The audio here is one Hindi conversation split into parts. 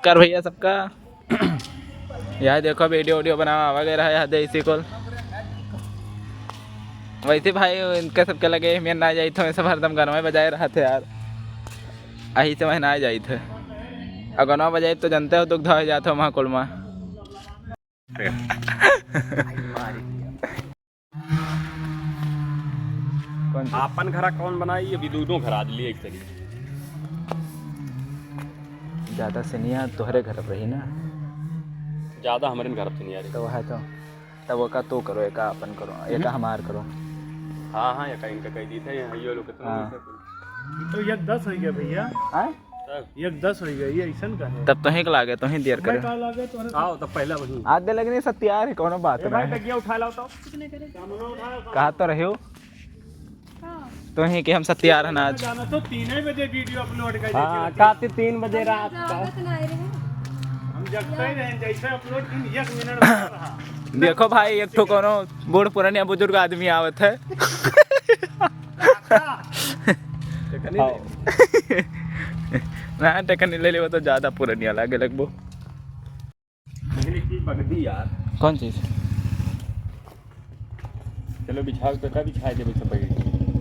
कर भैया सबका। यह देखो वीडियो वीडियो बना वगैरह है देसी को वैसे भाई इनके सबके लगे मैं ना जाई थे सब हरदम गाना बजाए रहा थे यार अही से ना जाई थे अगर 9 बजे तो जानते हो दुख धो जाते हो महाकुल में। आपन घरा कौन बनाई अभी दोनों घर आज लिए एक तरीके ज़्यादा सिनिया तोहरे घर पर ही ना ज़्यादा हमारे घर से नहीं आ रही तो वह तो तब वो का तो करो एक अपन करो एक हमार करो। हाँ हाँ या इनका कह दी थे ये लोग तो ये 10 हो गया भैया ये 10 हो गया ये ऐसा का है तब तो ही लागे तो ही देर करे आओ तब पहला वही आधे लगने सब तैयार है कोनो बात नहीं उठा लाओ तो कहा तो रहे हो तो ही कि हम सब तैयार हैं आज जाना तो 3 बजे वीडियो अपलोड कर हाँ काते 3 बजे रात का हम जगते ही रहे जैसे अपलोड 1 मिनट रहा। देखो भाई एक तो कोनो बूढ़ पुरानिया बुजुर्ग आदमी आवत है ना टेकन ले ले वो तो ज्यादा पुरानिया लागे लगभग बगदी यार कौन चीज चलो बिछाओ तो बिछाए थे सब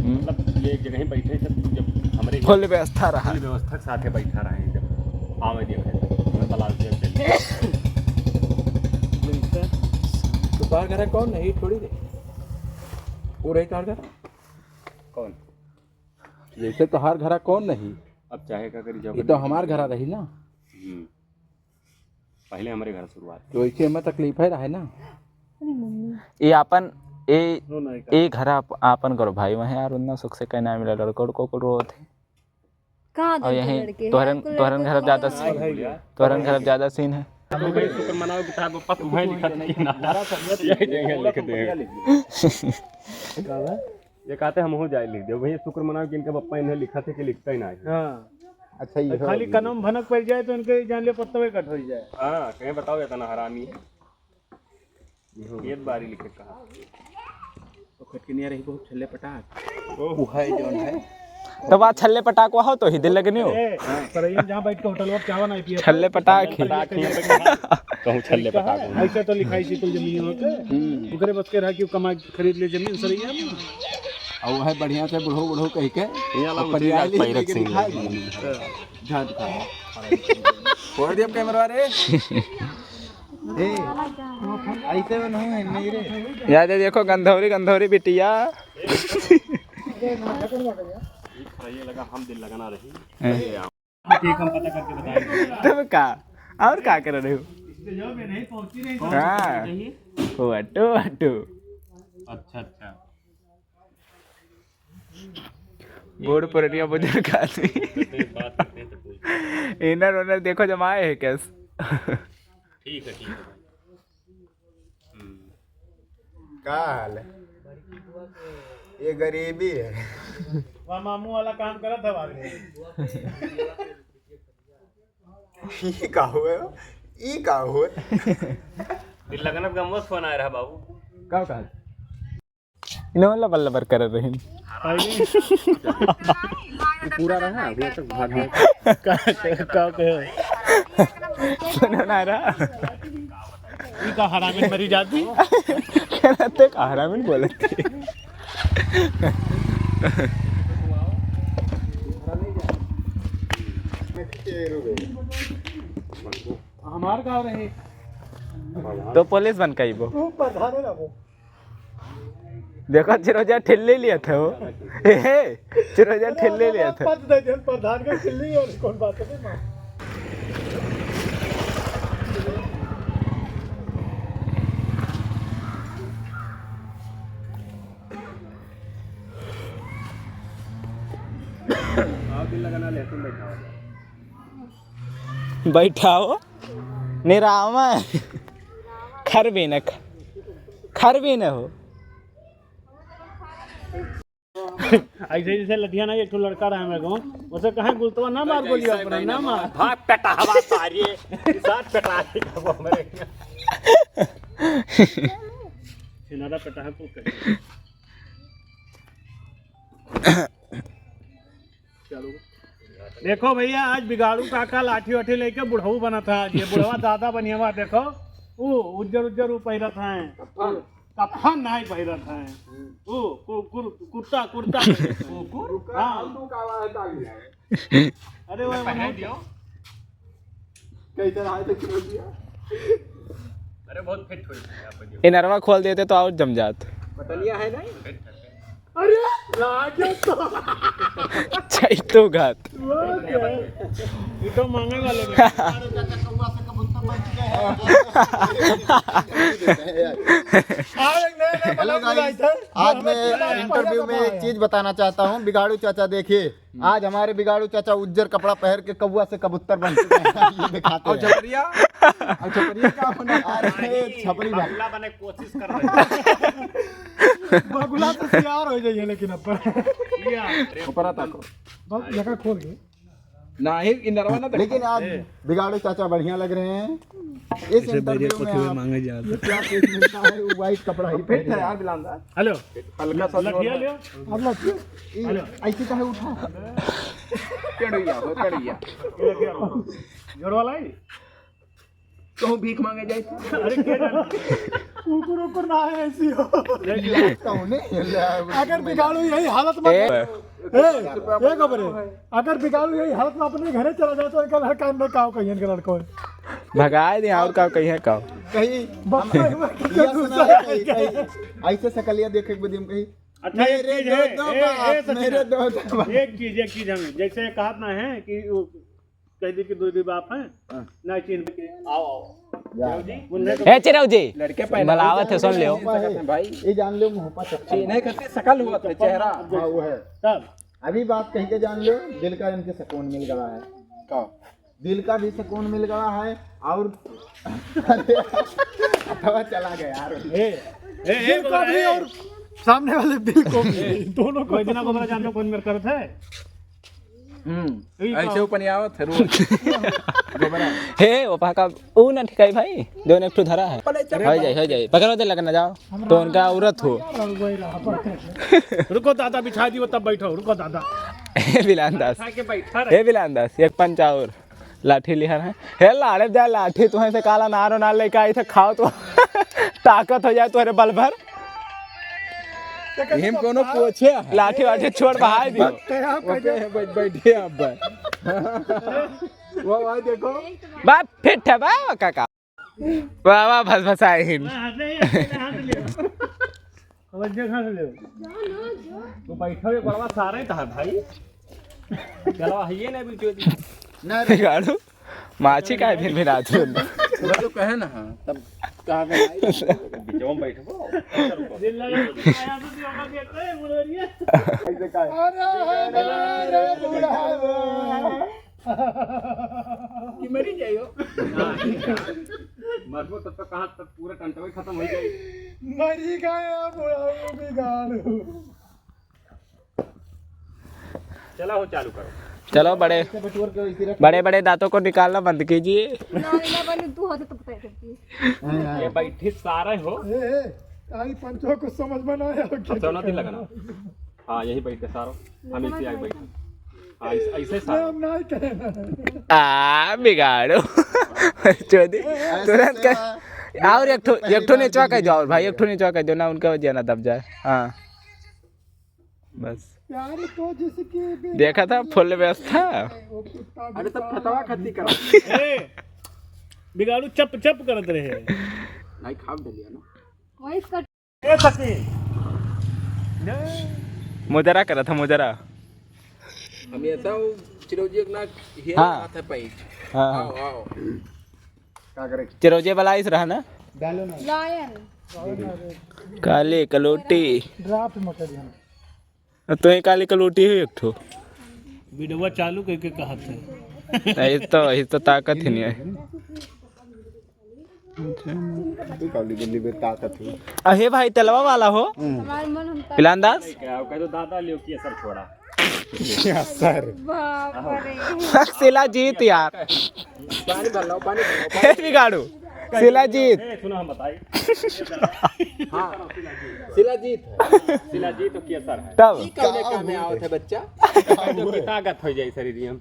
मतलब ये एक जगह ही बैठे सब जब हमारे फुल व्यवस्था रहा व्यवस्था के साथ बैठा रहे जब आवे देखे तालाब से तो बाहर घर कौन नहीं थोड़ी दे पूरे का घर कौन जैसे तो हर घर कौन नहीं अब चाहे क्या करी जाओ ये तो हमार घर रही ना पहले हमारे घर शुरुआत तो इससे हमें तकलीफ है रहा है ना ये अपन ए घर आपन करो भाई वहाँ यार उतना सुख से कहना मिला लड़कों को रो थे और यही तोहरन घर ज्यादा सीन है शुक्र मनाओ किताब पर तुम्हें लिखा यही जगह लिख दे ये कहते हम हो जाए लिख दे वही शुक्र मनाओ कि इनके पप्पा इन्हें लिखा थे कि लिखता ही ना अच्छा ये खाली कनम भनक पड़ जाए तो इनके जान ले पत्ता कट हो जाए। हाँ कहीं बताओ इतना हरामी है ये बारी लिखे कहा तो खटकनिया रही बहुत छल्ले पटाक वो है जोन है तो बात छल्ले पटाक हो तो ही दिल लगने हो पर ये जहां बैठ के होटल में चावा नहीं पिया छल्ले पटाक कहूं छल्ले पटाक ऐसे तो लिखाई सी कोई जमीन हो के ओकरे बस के रहा कि कमा खरीद ले जमीन सर ये और है बढ़िया से बुढ़ो कह के परियाली झाट खा फोड़ दिया कैमरा रे ऐसे में नहीं रे याद है देखो गंधौरी बिटिया ये लगा हम दिल लगाना रही हम पता करके बताएंगे तुम का और क्या कर रहे हो नहीं पहुंची नहीं हाँ अटो अच्छा बूढ़ पुरानिया बुजुर्ग आदमी इनर ओनर देखो जमाए है कैस ठीक है क्या हाल है ये गरीबी है वहाँ मामू वाला काम करा था वाले ये का हुए दिल लगाना का मस्त फोन आ रहा बाबू क्या कहा इन्होंने लबर कर रहे हैं पूरा रहा अभी तक भाग गया का कहे सुनो ना रहा ई का हरामी मरी जाती कहते का हरामी बोलते हमार गाँव रहे तो पुलिस बन गई वो देखो चिरोजा ठेले लिया था वो चिरोजा ठेले लिया था प्रधान का खिल्ली और कौन बात है लगाना ले तुम बैठाओ निरामा खर भी न हो ऐसे जैसे लधियाना एक लड़का रहा मेरे को उसे कहीं गुलतवा ना मार बोलिए अपना ना मार भाग पेटा हवा सारी साथ पेटा का वो मेरे सिनारा पेटा है तो चलो देखो भैया आज बिगाड़ू काका लाठी वाठी लेके बुढ़ऊ बना था आज ये बुढ़वा दादा बनिया हुआ देखो वो उज्जर पहिरत है कफन नहीं पहिरत है वो कुर्ता हाँ अरे वो पहन दियो कई तरह आए तो क्यों दिया अरे बहुत फिट हुई आप ये नरवा खोल देते तो और जम जात। बतलिया है नहीं अरे लागे तो चैतो घात ये तो मांगे वाले हेलो गाइस, आज मैं इंटरव्यू में एक चीज बताना चाहता हूँ। बिगाड़ू चाचा देखिए, आज हमारे बिगाड़ू चाचा उज्जर कपड़ा पहन के कौवा से कबूतर बन चुके हैं। ये दिखाते हैं। छपरिया क्या होना? अरे छपरी बगुला बने कोशिश कर रहे बगुला तो तैयार हो जाइए लेकिन अब ऊपर तक बस जगह खोल के लेकिन आज बिगाड़ू चाचा बढ़िया लग रहे हैं। इस इंटरव्यू में आप मांगे जाते ये क्या कुछ मिलता है? वो व्हाइट कपड़ा ही फिट है यार बिलांदा। हेलो हल्का सा लठिया लियो अब लठिया ऐसे काहे उठा केड़िया हो केड़िया जोर वाला ही तो भीख मांगे जाए थे। अरे के कुकुर ना है ऐसी हो अगर बिगाड़ू यही हालत में ये खबर है, अगर बिगाड़ू यही हालत में अपने घरे चला जाए तो इनका लड़का अंदर काव कहीं इनका लड़का है भगाए दे और का कहीं है का कहीं ऐसे सकलिया देखे के बदिम कहीं अच्छा मेरे दो एक चीज हमें जैसे कहा ना है कि कह दी कि दो बाप हैं ना चिन्ह के आओ ए चिरव जी लड़के बलावत है सुन लियो भाई ये जान लो मुंह पर नहीं करते शकल हुआ था चेहरा। हाँ वो है तब अभी बात कह के जान लो, दिल का इनके सुकून मिल गया है। क्या दिल का भी सुकून मिल गया है और अथवा चला गया यार दिल को भी और सामने वाले दिल को भी दोनों को इतना को जान लो कौन मेरे करत है ऐसे ऊपर आवत है रोज हे वो पाका ऊ ना ठिकाई भाई दोनों एक ठो धरा है हो जाए पकड़ो दे लगना जाओ तो उनका औरत हो। रुको दादा बिछा दियो तब बैठो रुको दादा हे बिलान दास एक पंचा और लाठी लिहर है हे लाड़े जाए लाठी तुम्हें से काला नारो ना लेके आई थे खाओ तो ताकत हो जाए तुम्हारे बल भर हम कोनो पूछे लाठी वाठी छोड़ बहाए दियो बैठे अब वो भाई देखो बाप फिट है बा काका वाह वाह भस भसाए हिम तो बैठो ये बड़वा सारा ही था भाई चलो आइए ना वीडियो ना गाड़ू माछी का फिर भी रात में तो कहे ना तब कहां गए जब बैठो दिल लगा तो आया तो होगा देखते हैं मुररिया ऐसे का अरे बुढ़ा कि मरी जाइयो मरबो तब तक कहां तक पूरा टंटवा खत्म हो जाए मरी गया बुढ़ा बिगाड़ू चला हो चालू करो चलो बड़े बड़े दांतों को निकालना बंद कीजिए। ये बैठे सारे हो आई पंचों को समझ में ना आया अच्छा ना दिन लगना। हाँ यही बैठे सारो हम इसी आगे बैठे हाँ ऐसे सारो नहीं कहना आ बिगाड़ो चोदी तुरंत कर और एक ठो नीचवा कह जाओ भाई एक ठो नीचवा कह दो ना उनका वजह ना दब जाए। हाँ बस यार तो जिसकी देखा था फुल व्यवस्था। अरे तब फतवा खत्ती करा बिगाड़ू चप चप करत रहे नहीं खाब दिया ना वही कट ए सकी मुजरा करा था मुजरा हमेशा चिरौजी एक ना हियर हाँ। हाथ है पाई हाँ आओ क्या करे चिरौजे वाला इस रहा ना डालो ना लायन काली कलोटी ड्राफ्ट मत दिया तो ये काली कलोटी हुई एक ठो वीडियो चालू करके कहा था ये तो ताकत ही नहीं है। तू काली दिल्ली में ताकत है अहे भाई तलवा वाला हो हमारे मन हमता पिलांदास क्या कह दो दादा लियो की असर छोड़ा सर बाप रे सिला जीत यार पानी भर लो हे बिगाड़ू शिलाजीत सुना हम बताई शिलाजीत शिलाजीत तो केसर है तब कौने काम में आवत है बच्चा जो की ताकत हो जाए शरीर में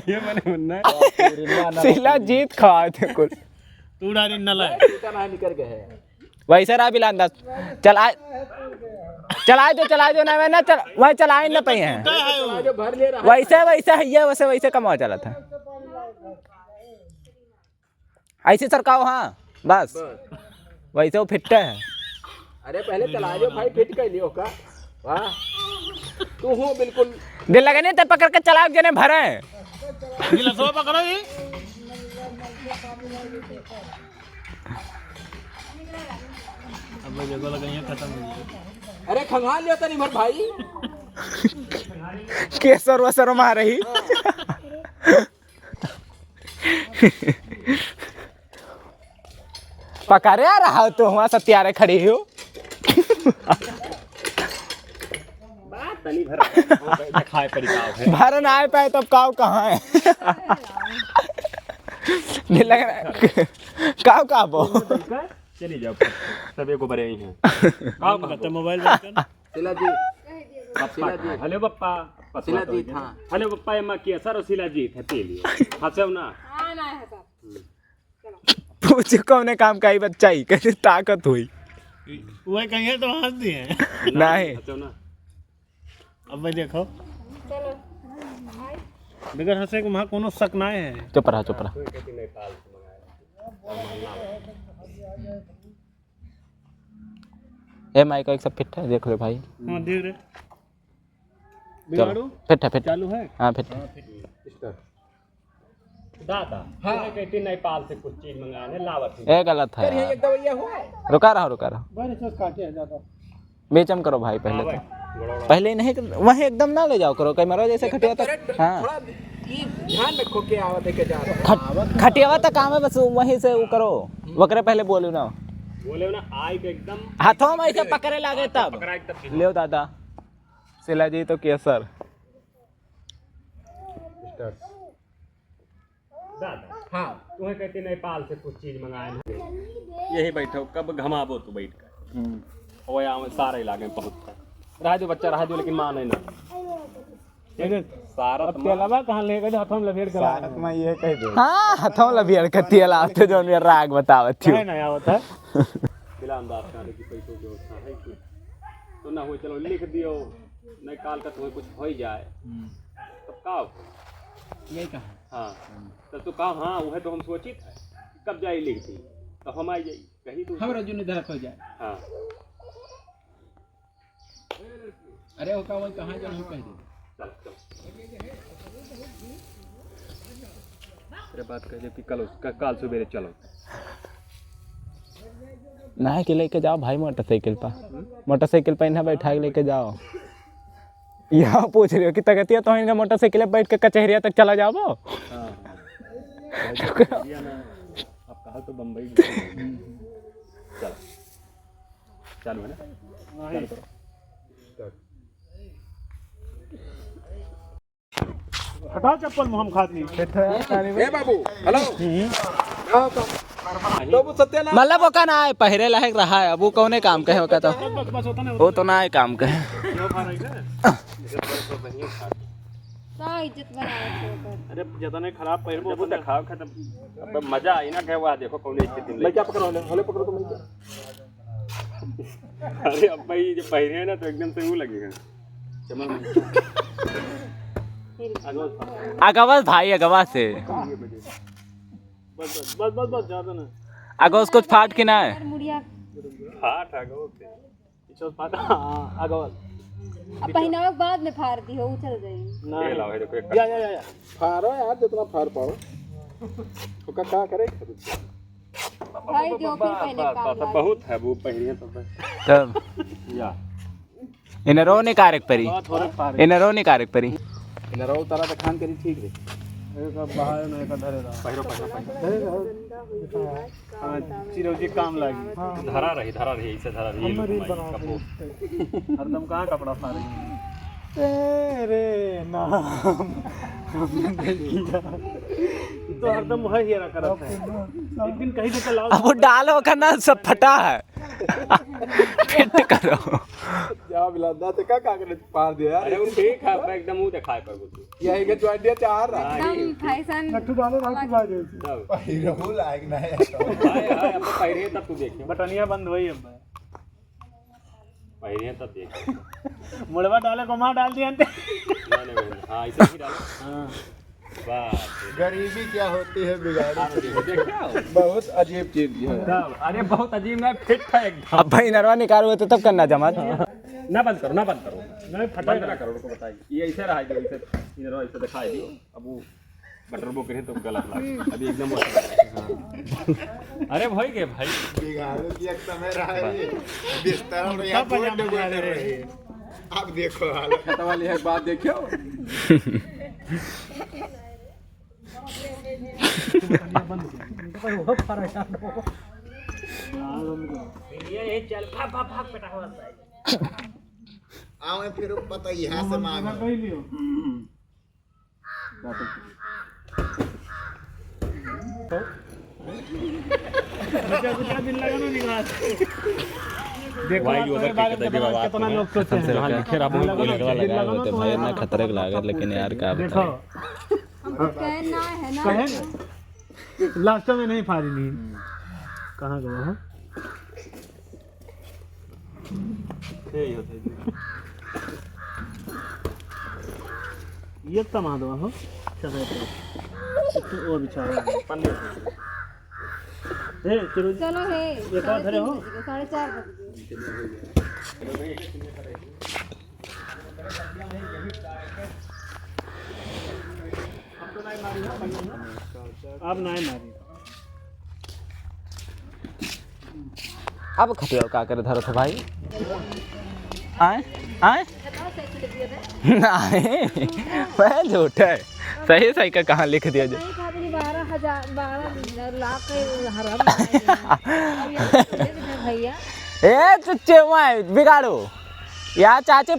ये मैंने मुन्ना शिलाजीत खाए थे कुछ तू डारी नला निकल गए वैसे रहा भी लांदा चलाए दो ना मैं ना चल वही चलाए ना पाई हैं जो भर ले रहा वैसे है ये वैसे कमा चला था ऐसे सरकाओ हाँ बस वैसे वो फिट है अरे पहले चला जो भाई फिट कर लियो का वाह तू हो बिल्कुल दिल लगे नहीं तब पकड़ के चलाओ जने भरे गिलासवा पकड़ो ये अब जगह लगाइए खत्म हो गई अरे खंगाल लियो तनी भर भाई केसर वसर मार रही पकड़े आ रहा हो तो वहां सत्यारे खड़ी हो तनी भर खाए परिकाव है भर ना आए पाए तब काव कहाँ है दिल लग रहा काव कहाँ बो चली जाओ सब एक बड़े ही हैं काम करते मोबाइल में शिलाजीत हेलो पप्पा शिलाजीत हाँ हेलो पप्पा एम्मा केसर और शिलाजीत है ते लिए हंसे ना हाँ ना है सब पूछो कौन काम का ही बच्चा ही कैसे ताकत हुई वही कहिए तो हंस दिए नहीं हंसे ना अब भाई देखो चलो बगैर हंसे को वहाँ कोनो शक ना है चुप रहा ए माइक एक सब फिट है देख लो भाई हाँ देख रहे चलो बिगाड़ू फिट है चालू है हाँ फिट है दादा हाँ कहती नेपाल से कुछ चीज मंगाने लावत है ये गलत है यार। रुका रहा बेचम करो भाई पहले तो पहले नहीं वहीं एकदम ना ले जाओ करो कैमरा जैसे खटिया तक हाँ ध्यान रखो के आवत है के जा रहा खटिया तक काम है बस वहीं से वो करो वकरे पहले बोलू ना बोले ना आई के एकदम हाथों में ऐसे पकड़े लागे तब पकड़ा एकदम ले दादा शिलाजी तो केसर दादा हाँ तुम्हें कहती नेपाल से कुछ चीज मंगाए यही बैठो कब घमाबो तू बैठ कर और यहाँ में सारे इलाके में पहुँच कर रहा जो बच्चा रहा जो लेकिन माने ना सारा के अलावा कहाँ लेकर जो हाथों में लपेट कर लाया मैं ये कह दे हाँ हाथों लबियर कतिया लाते जो मेरा राग बतावत थी है ना आवत है बिला अंदाज करने की पैसों की व्यवस्था है कुछ तो ना हो चलो लिख दियो नहीं काल का तुम्हें कुछ हो ही जाए तब का यही कहा हाँ तब तो कहा हाँ वह तो हम सोचित है कब जाए लिख दी तो हम आई जाई कहीं तो हम रजू निधर हो जाए हाँ अरे वो कहाँ जो हम कह दे चल तेरे बात कह दे कि कल काल सुबह चलो ना के लेके जाओ भाई मोटरसाइकिल पर इन्हें बैठा के लेके जाओ यहाँ पूछ रही हो कि तगतिया तो इनका मोटरसाइकिल बैठ के कचहरिया तक चला जाओ हाँ अब कहा तो बम्बई चल चालू है ना चालू करो हटाओ चप्पल मुहम खाती ए बाबू हेलो तो सत्यानारायण मतलब वो का ना है पहरे लायक रहा है अब वो कौने काम कहे होगा तो बस होता नहीं वो तो ना है काम कहे का इज्जत बनाए थे अरे जितने खराब पैर जब तक खाओ खत्म अब मजा आई ना कहवा देखो कौन स्थिति में क्या पकड़ो हले पकड़ो तो मैं अरे अब भाई जब पहने हैं ना तो एकदम से वो लगेगा अगवास भाई अगवास से बस बस बस बस ज्यादा ना अगवास कुछ फाट के ना है मुड़िया फाट आ गो पीछे पाता हाँ आगवाल अब पहनावे के बाद में फाड़ दी हो उछल गई ये लाओ है देखो एक या फारो यार जितना फार पाओ तो क्या करे भाई जो फिर पहले काम तो बहुत है वो पहनिए तो तब या इन्हें रो नहीं कारक परी थोड़े फाड़ इन्हें रो नहीं कारक परी इन रो तारा तो खान करी ठीक रे एक बाहर में एक धरे रहा पहिरो हाँ चिरौजी काम लगी धरा रही ऐसे धरा रही हरदम कहाँ कपड़ा फाड़ रही तेरे तो हरदम वही हेरा करत है। एक दिन कहीं तो लाओ अब वो डालो का ना सब फटा है फिट करो जा बिलादा ते का कागज पार दिया अरे उन ठीक है एकदम मुंह दिखाए पर कुछ यही के जो आइडिया चाह रहा है एकदम फैशन नट्टू डालो रात को बाजे हीरो लायक नहीं हाय हाय अब पहिरे तब तू देखियो बटनिया बंद हुई अब पहिरे तब देख मुड़वा डाले को मां डाल दिया नहीं हां ऐसे ही डालो हां वाह गरीबी क्या होती है बिगाड़ू बहुत अजीब चीज है अरे बहुत अजीब ना फिट है एकदम अब भाई नरवा निकालो तो तब करना जमा ना बंद करो नहीं फटा ना करो उनको बताइए ये ऐसे रहा है ऐसे इधर ऐसे दिखाई दियो अब वो बटर वो करे तो गलत लगा अभी एकदम अरे भाई के भाई बिगाड़ू की एक समय रहा है बिस्तर में यहाँ पजामा डाले रहे अब देखो हालत खत वाली है बात देखियो आओ फिर पता यहाँ से मांगो कहीं लियो बच्चा दिन लगा ना निकाल देखो भाई उधर कितना लोग सोचते हैं जहां लिखे रहा लगा होते भाई ना खतरे के लागत लेकिन यार क्या देखो बताएं कहना है ना कहे लास्ट में नहीं फाड़ी ली कहाँ गया है ये तमा दो हो चलो तो और बिचारा पन्ने चलो चलो है ये कौन धरे हो 4:30 अब नहीं मारी अब खटिया का कर धरो थे भाई आए आए नहीं वह झूठ है सही सही का कहाँ लिख दिया जाए 12 लाख भैया ए चुच्चे मैं बिगाड़ो या चाचे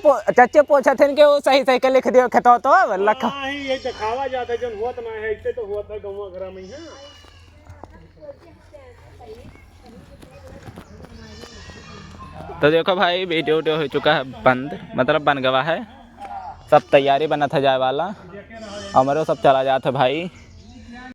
पूछे थे कि वो सही सही का लिख दियो खतो तो लख हाँ ये दिखावा जाता है जब हुआ तो ना है इससे तो हुआ था गाँव घर में है तो देखो भाई वीडियो हो चुका है बंद मतलब बन गया है सब तैयारी बना था जाए वाला हमारे सब चला जाता भाई